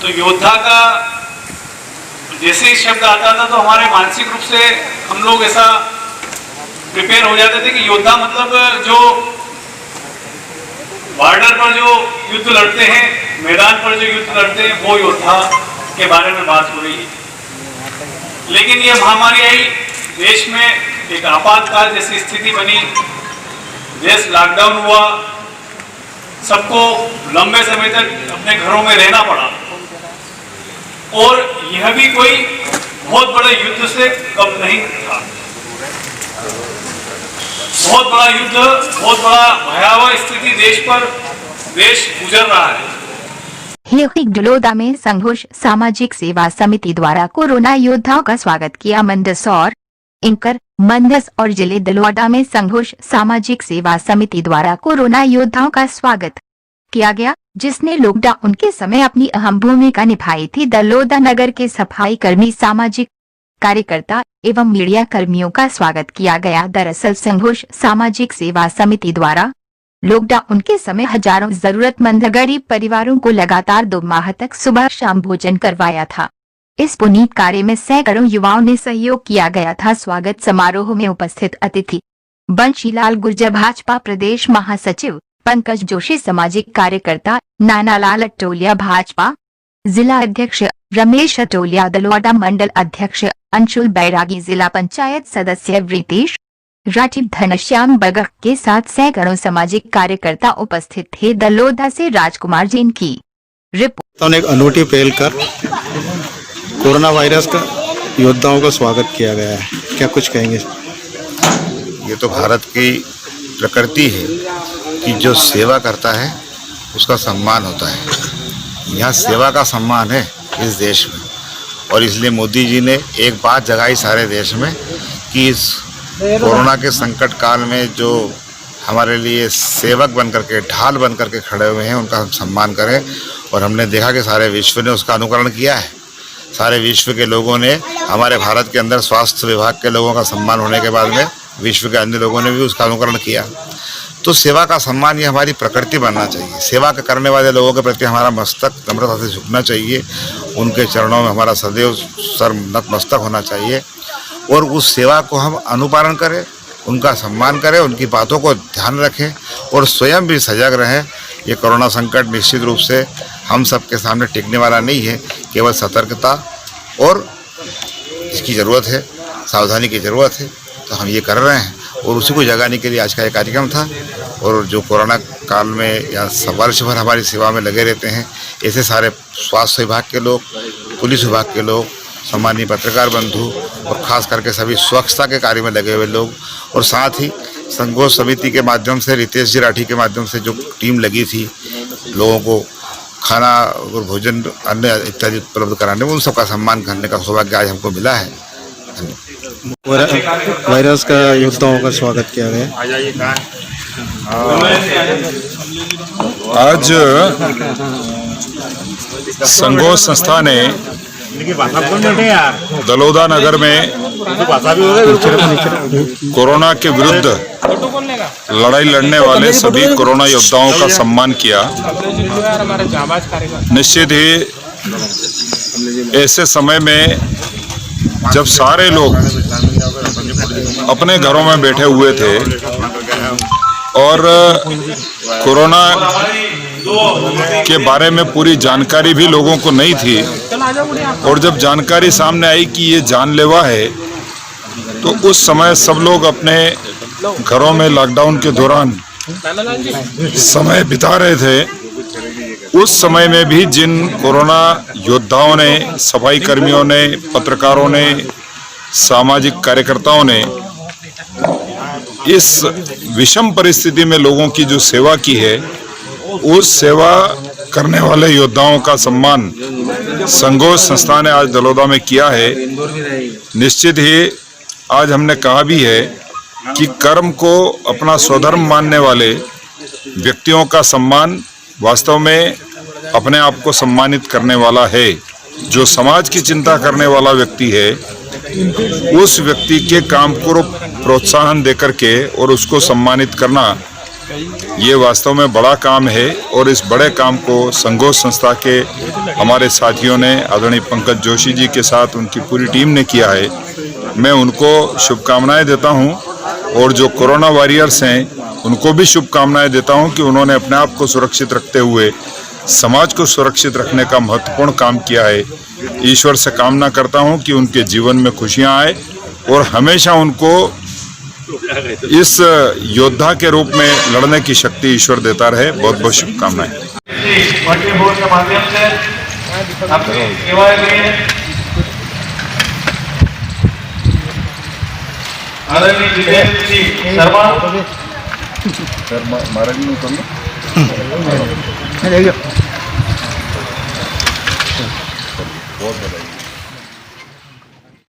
तो योद्धा का जैसे ही शब्द आता था तो हमारे मानसिक रूप से हम लोग ऐसा प्रिपेयर हो जाते थे कि योद्धा मतलब जो बॉर्डर पर जो युद्ध लड़ते हैं, मैदान पर जो युद्ध लड़ते हैं, वो योद्धा के बारे में बात हो रही है। लेकिन ये महामारी आई, देश में एक आपातकाल जैसी स्थिति बनी, देश लॉकडाउन हुआ, सबको लंबे समय तक अपने घरों में रहना पड़ा और यह भी कोई बहुत बड़े युद्ध से कम नहीं था। बहुत बड़ा युद्ध, बहुत बड़ा भयावह स्थिति देश गुजर रहा है। दलोदा में संघोष सामाजिक सेवा समिति द्वारा कोरोना योद्धाओं का स्वागत किया। मंदसौर इंकर मंदस और जिले दलोदा में संघोष सामाजिक सेवा समिति द्वारा कोरोना योद्धाओं का स्वागत किया गया, जिसने लॉकडाउन के समय अपनी अहम भूमिका निभाई थी। दलोदा नगर के सफाई कर्मी, सामाजिक कार्यकर्ता एवं मीडिया कर्मियों का स्वागत किया गया। दरअसल संघोष सामाजिक सेवा समिति द्वारा लॉकडाउन के समय हजारों जरूरतमंद गरीब परिवारों को लगातार 2 माह तक सुबह शाम भोजन करवाया था। इस पुनीत कार्य में सैकड़ों युवाओं ने सहयोग किया गया था। स्वागत समारोह में उपस्थित अतिथि बंशीलाल गुर्जर, भाजपा प्रदेश महासचिव पंकज जोशी, सामाजिक कार्यकर्ता नानालाल अटोलिया, भाजपा जिला अध्यक्ष रमेश अटोलिया, दलोदा मंडल अध्यक्ष अंशुल बैरागी, जिला पंचायत सदस्य वृतीश राठी, धनश्याम बगक के साथ सैकड़ों सामाजिक कार्यकर्ता उपस्थित थे। दलोदा से राजकुमार जैन की रिपोर्ट। एक अनूठी पहल कर कोरोना वायरस का योद्धाओं का स्वागत किया गया है, क्या कुछ कहेंगे? ये तो भारत की प्रकृति है कि जो सेवा करता है उसका सम्मान होता है। यहाँ सेवा का सम्मान है इस देश में, और इसलिए मोदी जी ने एक बात जगाई सारे देश में कि इस कोरोना के संकट काल में जो हमारे लिए सेवक बन करके, ढाल बन करके खड़े हुए हैं, उनका हम सम्मान करें। और हमने देखा कि सारे विश्व ने उसका अनुकरण किया है। सारे विश्व के लोगों ने, हमारे भारत के अंदर स्वास्थ्य विभाग के लोगों का सम्मान होने के बाद में विश्व के अन्य लोगों ने भी उसका अनुकरण किया। तो सेवा का सम्मान, ये हमारी प्रकृति बनना चाहिए। सेवा करने वाले लोगों के प्रति हमारा मस्तक नम्रता से झुकना चाहिए, उनके चरणों में हमारा सदैव सर नतमस्तक होना चाहिए, और उस सेवा को हम अनुपालन करें, उनका सम्मान करें, उनकी बातों को ध्यान रखें और स्वयं भी सजग रहें। ये कोरोना संकट निश्चित रूप से हम सबके सामने टिकने वाला नहीं है, केवल सतर्कता और इसकी ज़रूरत है, सावधानी की ज़रूरत है। तो हम ये कर रहे हैं और उसी को जगाने के लिए आज का ये कार्यक्रम था। और जो कोरोना काल में या वर्ष भर हमारी सेवा में लगे रहते हैं, ऐसे सारे स्वास्थ्य विभाग के लोग, पुलिस विभाग के लोग, सम्मानीय पत्रकार बंधु और ख़ास करके सभी स्वच्छता के कार्य में लगे हुए लोग, और साथ ही संघोष समिति के माध्यम से रितेश जी राठी के माध्यम से जो टीम लगी थी लोगों को खाना और भोजन अन्य इत्यादि उपलब्ध कराने में, उन सबका सम्मान करने का सौभाग्य आज हमको मिला है। वायरस का योद्धाओं का स्वागत किया गया। आज संघोष संस्था ने दलोदा नगर में कोरोना के विरुद्ध लड़ाई लड़ने वाले सभी कोरोना योद्धाओं का सम्मान किया। निश्चित ही ऐसे समय में जब सारे लोग अपने घरों में बैठे हुए थे और कोरोना के बारे में पूरी जानकारी भी लोगों को नहीं थी, और जब जानकारी सामने आई कि ये जानलेवा है, तो उस समय सब लोग अपने घरों में लॉकडाउन के दौरान समय बिता रहे थे। उस समय में भी जिन कोरोना योद्धाओं ने, सफाई कर्मियों ने, पत्रकारों ने, सामाजिक कार्यकर्ताओं ने इस विषम परिस्थिति में लोगों की जो सेवा की है, उस सेवा करने वाले योद्धाओं का सम्मान संघोष संस्था ने आज दलोदा में किया है। निश्चित ही आज हमने कहा भी है कि कर्म को अपना स्वधर्म मानने वाले व्यक्तियों का सम्मान वास्तव में अपने आप को सम्मानित करने वाला है। जो समाज की चिंता करने वाला व्यक्ति है, उस व्यक्ति के काम को प्रोत्साहन देकर के और उसको सम्मानित करना ये वास्तव में बड़ा काम है और इस बड़े काम को संघोष संस्था के हमारे साथियों ने आदरणीय पंकज जोशी जी के साथ उनकी पूरी टीम ने किया है। मैं उनको शुभकामनाएं देता हूं और जो कोरोना वॉरियर्स हैं उनको भी शुभकामनाएं देता हूं कि उन्होंने अपने आप को सुरक्षित रखते हुए समाज को सुरक्षित रखने का महत्वपूर्ण काम किया है। ईश्वर से कामना करता हूं कि उनके जीवन में खुशियां आए और हमेशा उनको इस योद्धा के रूप में लड़ने की शक्ति ईश्वर देता रहे। बहुत बहुत शुभकामनाएं। वर्किंग बोर्ड के माध्यम से अपनी सेवाएं दी हैं। आदरणीय जितेंद्र सिंह शर्मा बहुत बधाई।